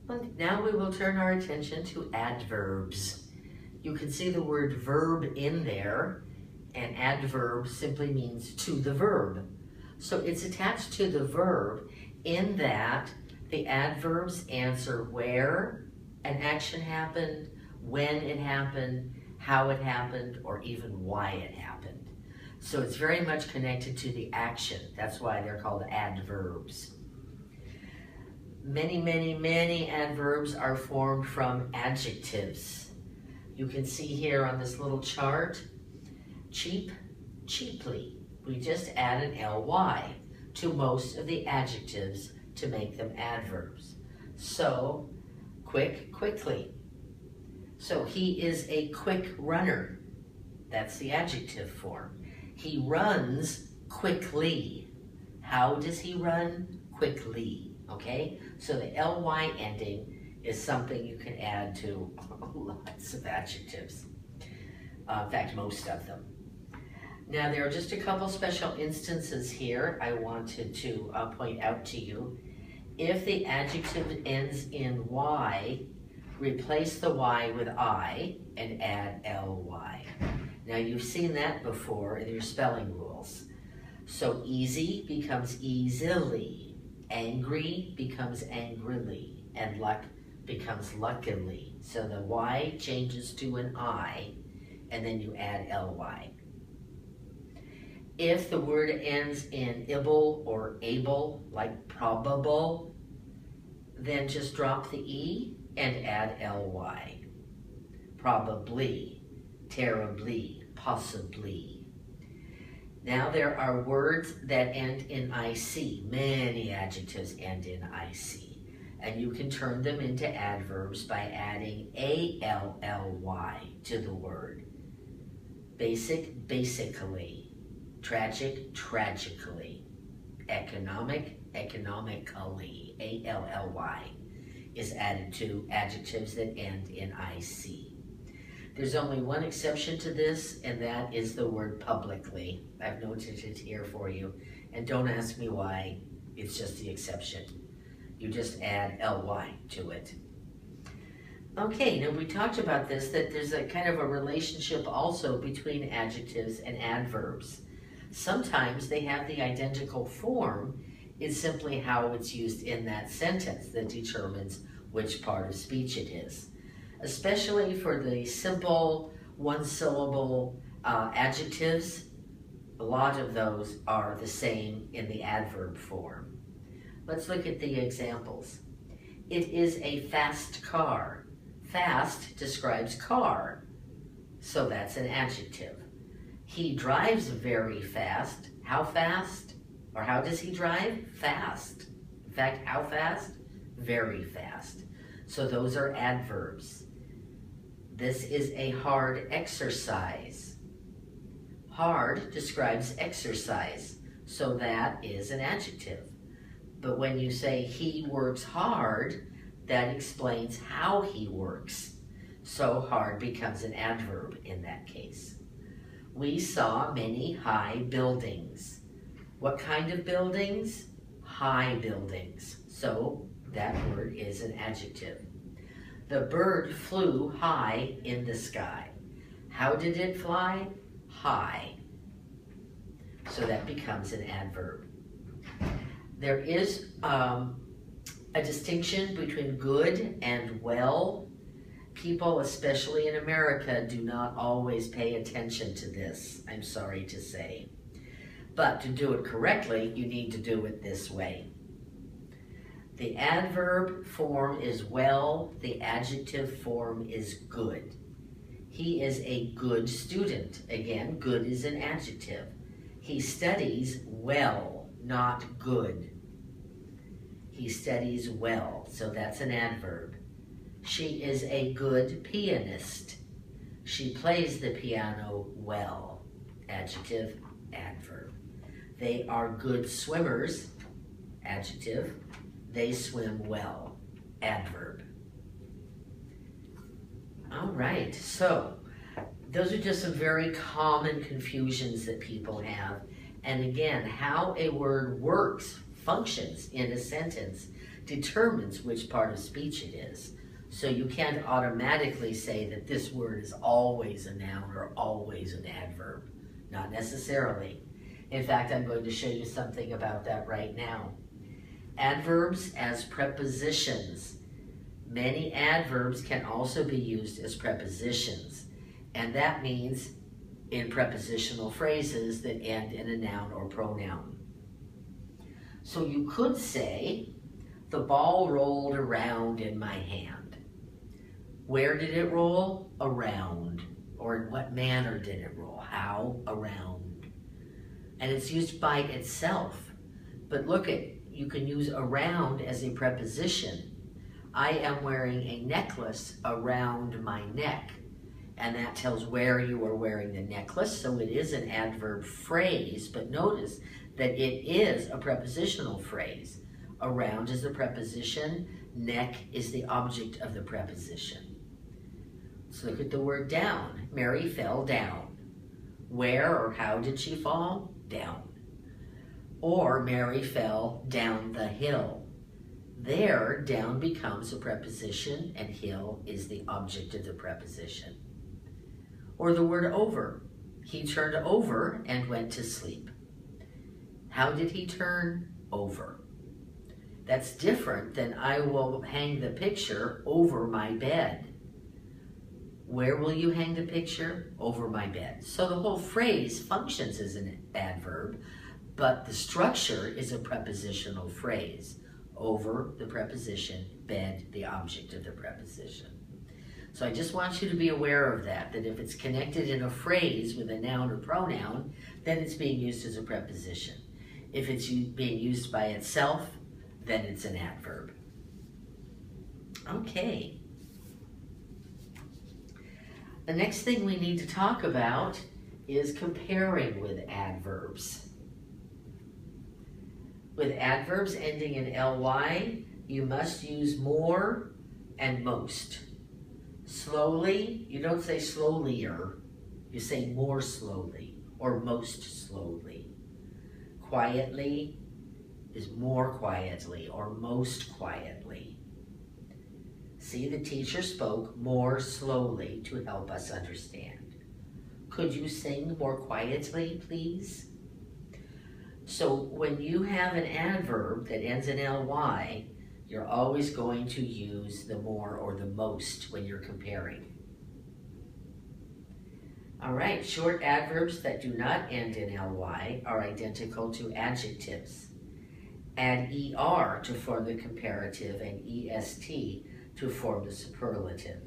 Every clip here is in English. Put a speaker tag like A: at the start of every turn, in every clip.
A: Well, now we will turn our attention to adverbs. You can see the word verb in there, and adverb simply means to the verb. So it's attached to the verb in that the adverbs answer where an action happened, when it happened, how it happened, or even why it happened. So it's very much connected to the action. That's why they're called adverbs. Many, many, many adverbs are formed from adjectives. You can see here on this little chart, cheap, cheaply. We just add an ly to most of the adjectives to make them adverbs. So, quick, quickly. So he is a quick runner. That's the adjective form. He runs quickly. How does he run? Quickly. Okay? So the ly ending is something you can add to lots of adjectives. In fact, most of them. Now, there are just a couple special instances here I wanted to point out to you. If the adjective ends in y, replace the y with I and add ly. Now, you've seen that before in your spelling rules. So easy becomes easily, angry becomes angrily, and luck becomes luckily. So the y changes to an I, and then you add ly. If the word ends in ible or able, like probable, then just drop the e and add ly. Probably, terribly, possibly. Now there are words that end in ic. Many adjectives end in ic. And you can turn them into adverbs by adding ally to the word. Basic, basically. Tragic, tragically. Economic, economically. ally is added to adjectives that end in ic. There's only one exception to this, and that is the word publicly. I've noted it here for you, and don't ask me why. It's just the exception. You just add ly to it. Okay, now we talked about this, that there's a kind of a relationship also between adjectives and adverbs. Sometimes they have the identical form. It's simply how it's used in that sentence that determines which part of speech it is. Especially for the simple one-syllable adjectives, a lot of those are the same in the adverb form. Let's look at the examples. It is a fast car. Fast describes car, so that's an adjective. He drives very fast. How fast? Or how does he drive? Fast. In fact, how fast? Very fast. So those are adverbs. This is a hard exercise. Hard describes exercise, so that is an adjective. But when you say he works hard, that explains how he works. So hard becomes an adverb in that case. We saw many high buildings. What kind of buildings? High buildings. So that word is an adjective. The bird flew high in the sky. How did it fly? High. So that becomes an adverb. There is a distinction between good and well. People, especially in America, do not always pay attention to this, I'm sorry to say. But to do it correctly, you need to do it this way. The adverb form is well, the adjective form is good. He is a good student. Again, good is an adjective. He studies well, not good. He studies well, so that's an adverb. She is a good pianist. She plays the piano well. Adjective, adverb. They are good swimmers. Adjective. They swim well. Adverb. All right, so those are just some very common confusions that people have. And again, how a word works functions in a sentence determines which part of speech it is. So you can't automatically say that this word is always a noun or always an adverb. Not necessarily. In fact, I'm going to show you something about that right now. Adverbs as prepositions. Many adverbs can also be used as prepositions, and that means in prepositional phrases that end in a noun or pronoun. So you could say, the ball rolled around in my hand. Where did it roll? Around. Or in what manner did it roll? How? Around. And it's used by itself. But look at, you can use around as a preposition. I am wearing a necklace around my neck. And that tells where you are wearing the necklace, so it is an adverb phrase, but notice that it is a prepositional phrase. Around is the preposition, neck is the object of the preposition. Let's look at the word down. Mary fell down. Where or how did she fall? Down. Or Mary fell down the hill. There, down becomes a preposition and hill is the object of the preposition. Or the word over. He turned over and went to sleep. How did he turn? Over. That's different than I will hang the picture over my bed. Where will you hang the picture? Over my bed. So the whole phrase functions as an adverb, but the structure is a prepositional phrase. Over, the preposition, bed, the object of the preposition. So I just want you to be aware of that if it's connected in a phrase with a noun or pronoun, then it's being used as a preposition. If it's being used by itself, then it's an adverb. Okay. The next thing we need to talk about is comparing with adverbs. With adverbs ending in ly, you must use more and most. Slowly, you don't say slowlier, you say more slowly or most slowly. Quietly is more quietly or most quietly. See, the teacher spoke more slowly to help us understand. Could you sing more quietly, please? So when you have an adverb that ends in ly, you're always going to use the more or the most when you're comparing. All right, short adverbs that do not end in ly are identical to adjectives. Add er to form the comparative and est to form the superlative.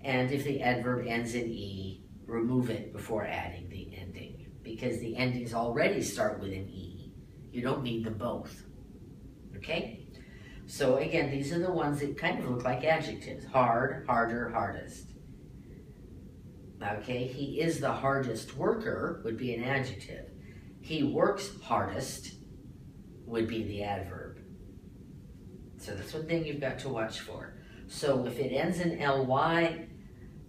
A: And if the adverb ends in e, remove it before adding the ending, because the endings already start with an e. You don't need them both, okay? So again, these are the ones that kind of look like adjectives. Hard, harder, hardest. Okay, he is the hardest worker would be an adjective. He works hardest would be the adverb. So that's one thing you've got to watch for. So if it ends in ly,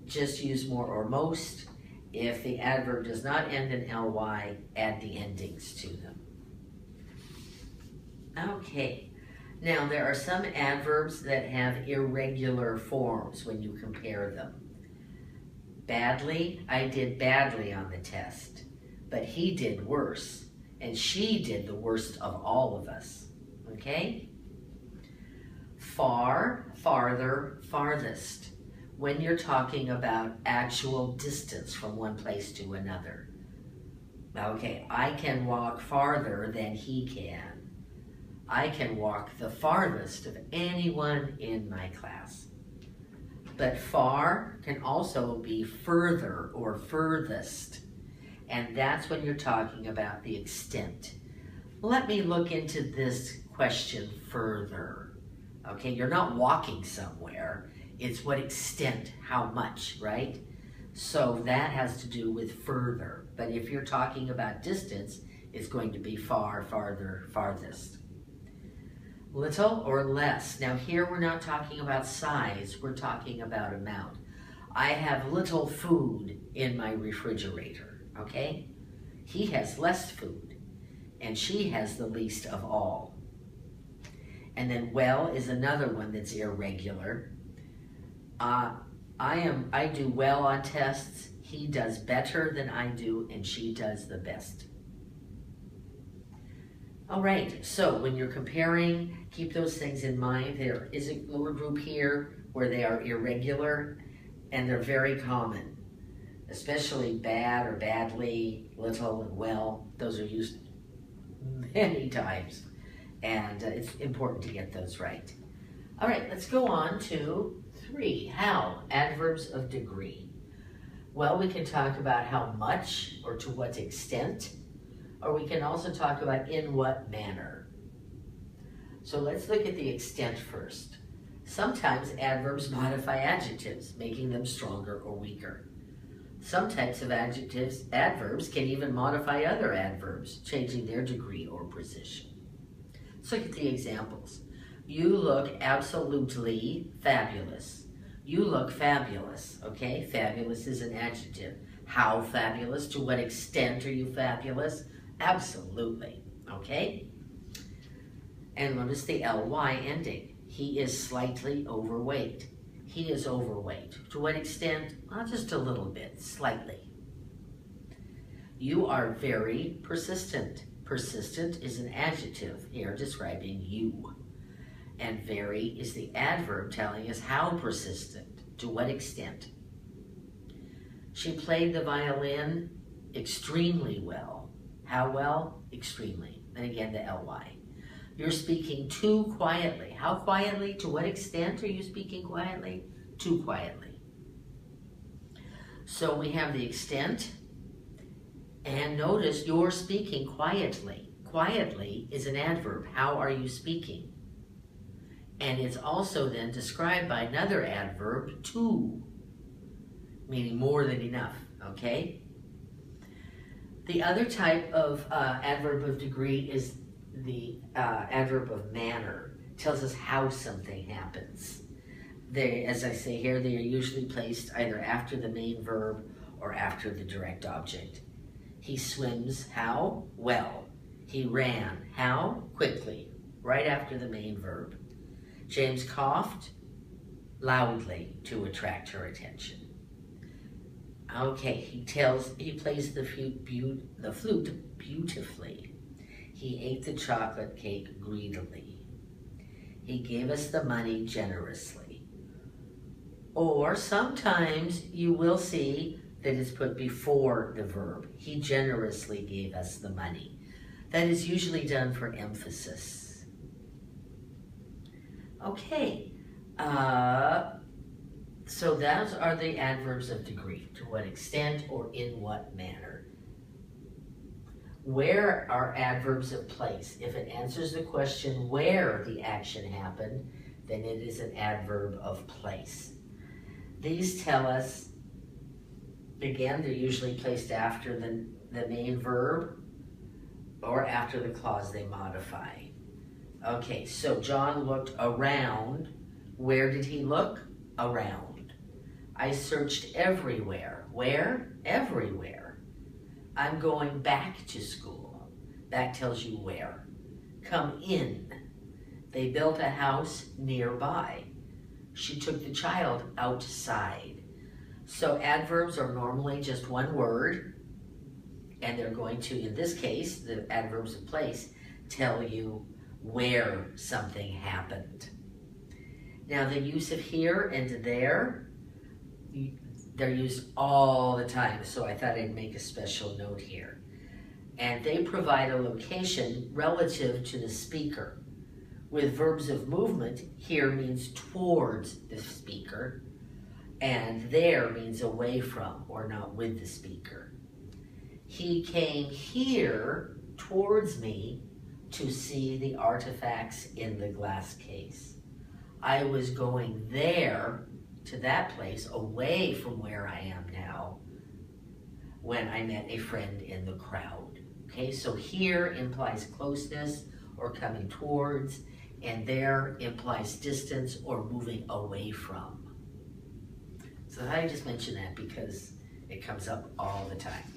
A: just use more or most. If the adverb does not end in ly, add the endings to them. Okay. Now, there are some adverbs that have irregular forms when you compare them. Badly, I did badly on the test, but he did worse, and she did the worst of all of us, okay? Far, farther, farthest, when you're talking about actual distance from one place to another. Okay, I can walk farther than he can. I can walk the farthest of anyone in my class. But far can also be further or furthest. And that's when you're talking about the extent. Let me look into this question further. Okay, you're not walking somewhere. It's what extent, how much, right? So that has to do with further. But if you're talking about distance, it's going to be far, farther, farthest. Little or less. Now here we're not talking about size, we're talking about amount. I have little food in my refrigerator, okay? He has less food, and she has the least of all. And then well is another one that's irregular. I do well on tests. He does better than I do, and she does the best. All right, so when you're comparing, keep those things in mind. There is a little group here where they are irregular, and they're very common, especially bad or badly, little and well. Those are used many times, and it's important to get those right. All right, let's go on to 3. How? Adverbs of degree. Well, we can talk about how much or to what extent, or we can also talk about in what manner. So let's look at the extent first. Sometimes adverbs modify adjectives, making them stronger or weaker. Some types of adverbs can even modify other adverbs, changing their degree or position. Let's look at the examples. You look absolutely fabulous. You look fabulous, okay? Fabulous is an adjective. How fabulous? To what extent are you fabulous? Absolutely, okay? And notice the ly ending. He is slightly overweight. He is overweight. To what extent? Well, just a little bit, slightly. You are very persistent. Persistent is an adjective here describing you. And very is the adverb telling us how persistent, to what extent. She played the violin extremely well. How well? Extremely. And again, the ly. You're speaking too quietly. How quietly? To what extent are you speaking quietly? Too quietly. So we have the extent, and notice you're speaking quietly. Quietly is an adverb. How are you speaking? And it's also then described by another adverb, too, meaning more than enough, okay? The other type of adverb of degree is the adverb of manner. It tells us how something happens. They, as I say here, they are usually placed either after the main verb or after the direct object. He swims, how? Well. He ran, how? Quickly, right after the main verb. James coughed loudly to attract her attention. Okay, he plays the flute beautifully. He ate the chocolate cake greedily. He gave us the money generously. Or sometimes you will see that it's put before the verb. He generously gave us the money. That is usually done for emphasis. Okay, so those are the adverbs of degree, to what extent or in what manner. Where are adverbs of place? If it answers the question where the action happened, then it is an adverb of place. These tell us, again, they're usually placed after the main verb or after the clause they modify. Okay, so John looked around. Where did he look? Around. I searched everywhere. Where? Everywhere. I'm going back to school. That tells you where. Come in. They built a house nearby. She took the child outside. So adverbs are normally just one word, and they're going to, in this case, the adverbs of place, tell you where something happened. Now the use of here and there, they're used all the time, so I thought I'd make a special note here. And they provide a location relative to the speaker. With verbs of movement, here means towards the speaker, and there means away from or not with the speaker. He came here towards me to see the artifacts in the glass case. I was going there to that place away from where I am now when I met a friend in the crowd. Okay, so here implies closeness or coming towards, and there implies distance or moving away from. So I just mention that because it comes up all the time.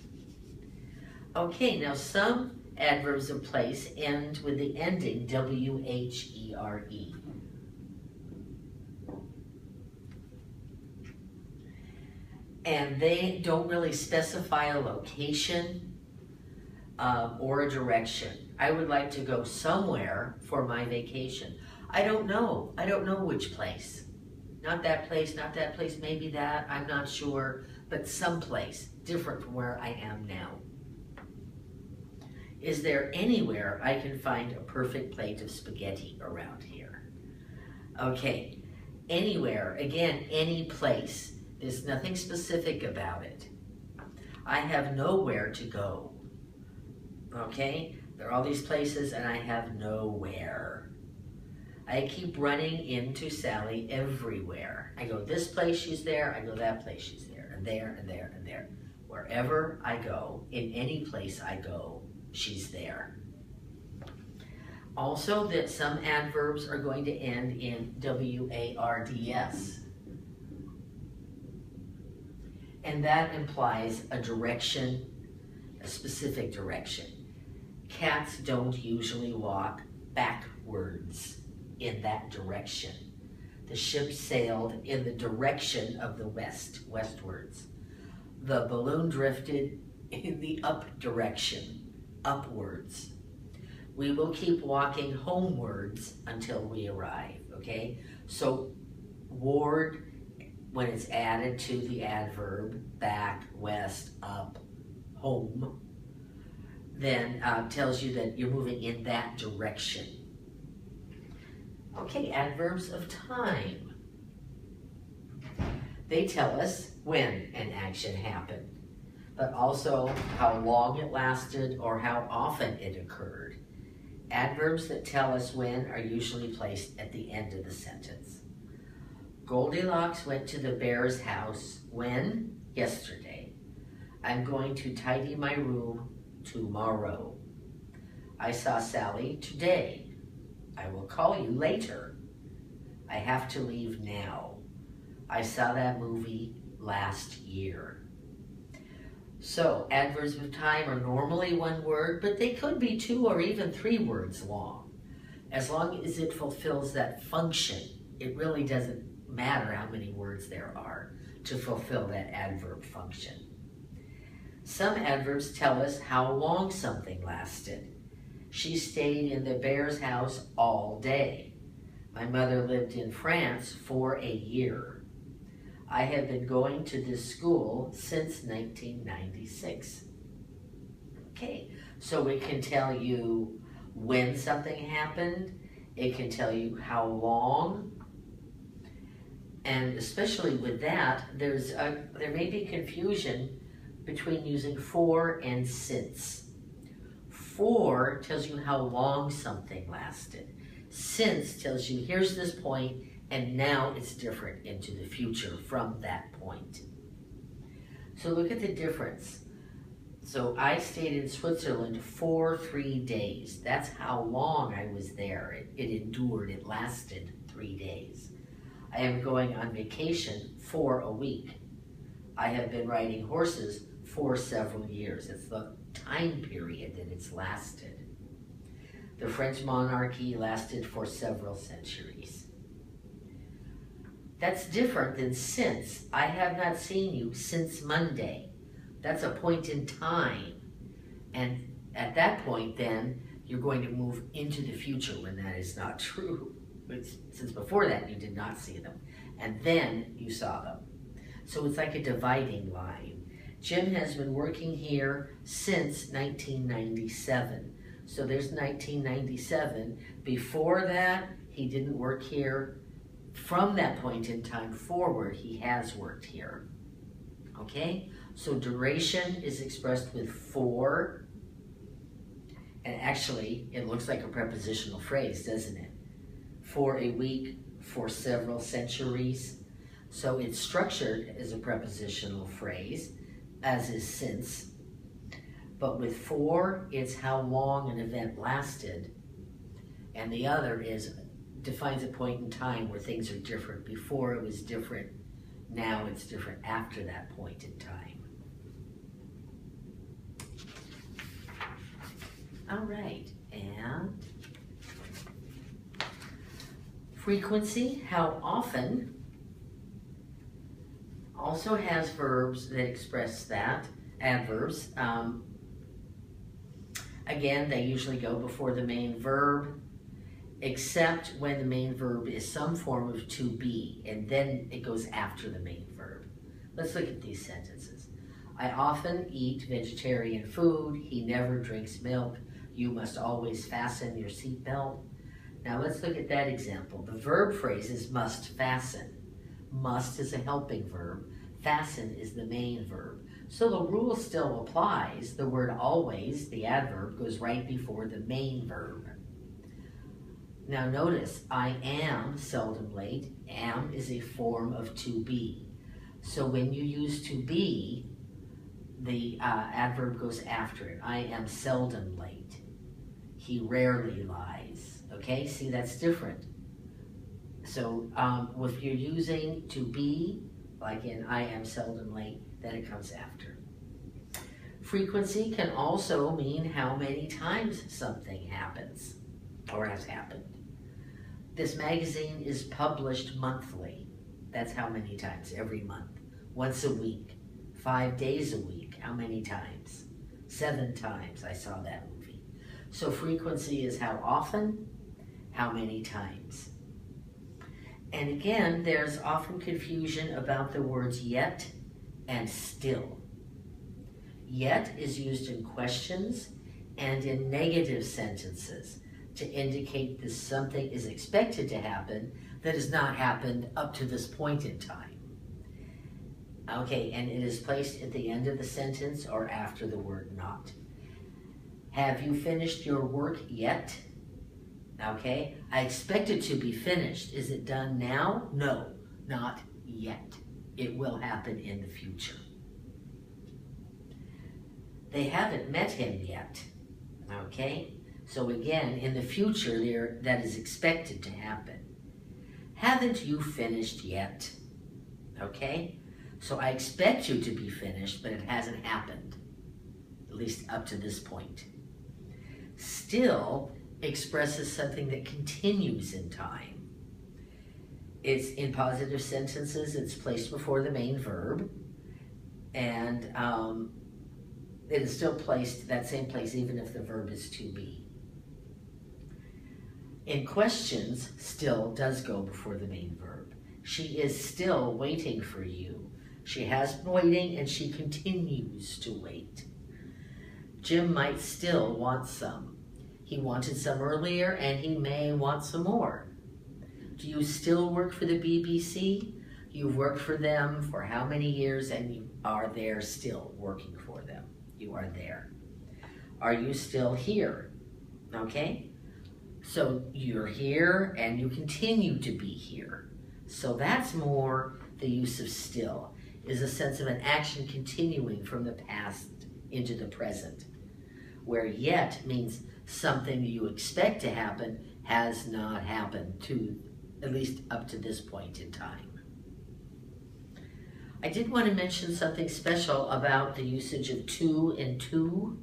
A: Okay, now some adverbs of place end with the ending W-H-E-R-E. And they don't really specify a location or a direction. I would like to go somewhere for my vacation. I don't know. I don't know which place. Not that place, not that place, maybe that, I'm not sure, but someplace different from where I am now. Is there anywhere I can find a perfect plate of spaghetti around here? Okay, anywhere, again, any place. There's nothing specific about it. I have nowhere to go. Okay, there are all these places and I have nowhere. I keep running into Sally everywhere. I go this place, she's there. I go that place, she's there. And there, and there, and there. Wherever I go, in any place I go, she's there. Also, that some adverbs are going to end in W-A-R-D-S. And that implies a direction, a specific direction. Cats don't usually walk backwards in that direction. The ship sailed in the direction of the west, westwards. The balloon drifted in the up direction, upwards. We will keep walking homewards until we arrive, okay? So ward, when it's added to the adverb, back, west, up, home, then tells you that you're moving in that direction. Okay, adverbs of time. They tell us when an action happened, but also how long it lasted or how often it occurred. Adverbs that tell us when are usually placed at the end of the sentence. Goldilocks went to the bear's house when? Yesterday. I'm going to tidy my room tomorrow. I saw Sally today. I will call you later. I have to leave now. I saw that movie last year. So, adverbs of time are normally one word, but they could be 2 or even 3 words long. As long as it fulfills that function, it really doesn't matter how many words there are to fulfill that adverb function. Some adverbs tell us how long something lasted. She stayed in the bear's house all day. My mother lived in France for a year. I have been going to this school since 1996. Okay, so it can tell you when something happened. It can tell you how long. And especially with that, there may be confusion between using for and since. For tells you how long something lasted. Since tells you here's this point and now it's different into the future from that point. So look at the difference. So I stayed in Switzerland for 3 days. That's how long I was there. It endured, it lasted 3 days. I am going on vacation for a week. I have been riding horses for several years. It's the time period that it's lasted. The French monarchy lasted for several centuries. That's different than since. I have not seen you since Monday. That's a point in time. And at that point then, you're going to move into the future when that is not true. But since before that, you did not see them. And then you saw them. So it's like a dividing line. Jim has been working here since 1997. So there's 1997. Before that, he didn't work here. From that point in time forward, he has worked here. Okay? So duration is expressed with for. And actually, it looks like a prepositional phrase, doesn't it? For a week, for several centuries. So it's structured as a prepositional phrase, as is since. But with for, it's how long an event lasted. And the other defines a point in time where things are different. Before it was different, now it's different after that point in time. All right, and frequency, how often, also has verbs that express that, adverbs. Again, they usually go before the main verb, except when the main verb is some form of to be, and then it goes after the main verb. Let's look at these sentences. I often eat vegetarian food. He never drinks milk. You must always fasten your seatbelt. Now let's look at that example. The verb phrase is must fasten. Must is a helping verb. Fasten is the main verb. So the rule still applies. The word always, the adverb, goes right before the main verb. Now notice, I am seldom late. Am is a form of to be. So when you use to be, the adverb goes after it. I am seldom late. He rarely lies. Okay, see, that's different. So if you're using to be, like in I am seldom late, then it comes after. Frequency can also mean how many times something happens or has happened. This magazine is published monthly. That's how many times, every month. Once a week, 5 days a week. How many times? 7 times. I saw that movie. So frequency is how often, how many times. And again, there's often confusion about the words yet and still. Yet is used in questions and in negative sentences to indicate that something is expected to happen that has not happened up to this point in time. Okay, and it is placed at the end of the sentence or after the word not. Have you finished your work yet? Okay, I expect it to be finished. Is it done now? No, not yet. It will happen in the future. They haven't met him yet. Okay, so again, in the future, that is expected to happen. Haven't you finished yet? Okay, so I expect you to be finished, but it hasn't happened, at least up to this point. Still expresses something that continues in time. It's in positive sentences, it's placed before the main verb, and it is still placed that same place even if the verb is to be. In questions, still does go before the main verb. She is still waiting for you. She has been waiting and she continues to wait. Jim might still want some. He wanted some earlier and he may want some more. Do you still work for the BBC? You've worked for them for how many years and you are there still working for them? You are there. Are you still here? Okay? So you're here and you continue to be here. So that's more the use of still, is a sense of an action continuing from the past into the present. Where yet means something you expect to happen has not happened, to at least up to this point in time. I did want to mention something special about the usage of to and to.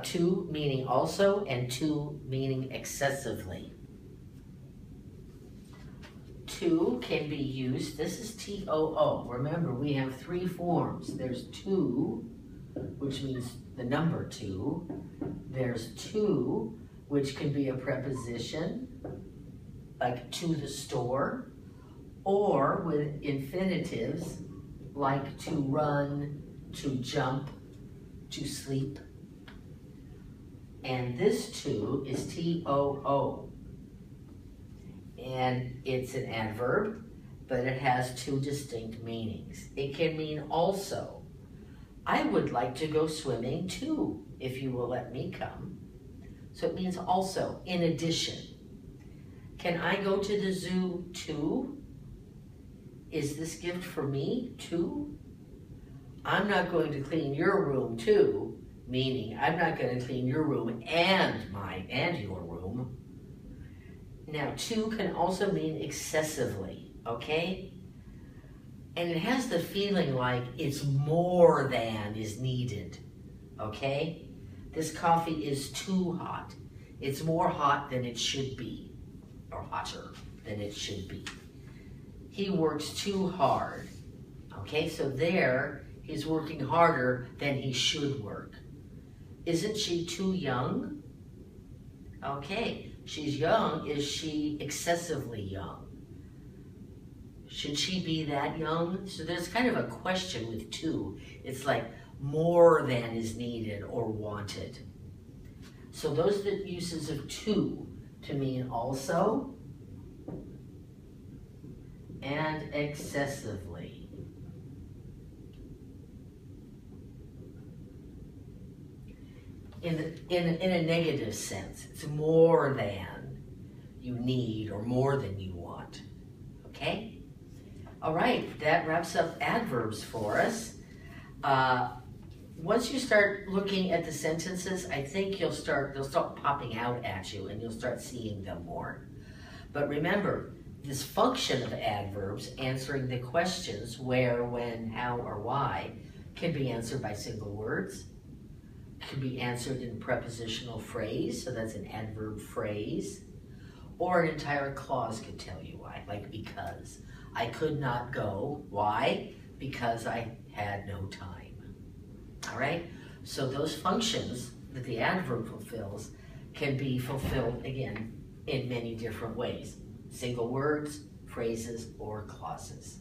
A: To meaning also and to meaning excessively. To can be used, this is T-O-O. Remember, we have 3 forms. There's to, which means the number 2. There's to, which can be a preposition, like to the store, or with infinitives, like to run, to jump, to sleep. And this to is T-O-O. And it's an adverb, but it has 2 distinct meanings. It can mean also. I would like to go swimming too, if you will let me come. So it means also, in addition. Can I go to the zoo too? Is this gift for me too? I'm not going to clean your room too, meaning I'm not going to clean your room and your room. Now, to can also mean excessively, okay? And it has the feeling like it's more than is needed, okay? This coffee is too hot. It's more hot than it should be, or hotter than it should be. He works too hard. Okay, so there, he's working harder than he should work. Isn't she too young? Okay, she's young. Is she excessively young? Should she be that young? So there's kind of a question with too. It's like more than is needed or wanted. So those are the uses of to mean also and excessively. In a negative sense, it's more than you need or more than you want. Okay? All right, that wraps up adverbs for us. Once you start looking at the sentences, I think they'll start popping out at you and you'll start seeing them more. But remember, this function of adverbs, answering the questions where, when, how, or why, can be answered by single words, can be answered in prepositional phrase, so that's an adverb phrase, or an entire clause could tell you why, like because. I could not go. Why? Because I had no time. All right? So those functions that the adverb fulfills can be fulfilled, again, in many different ways. Single words, phrases, or clauses.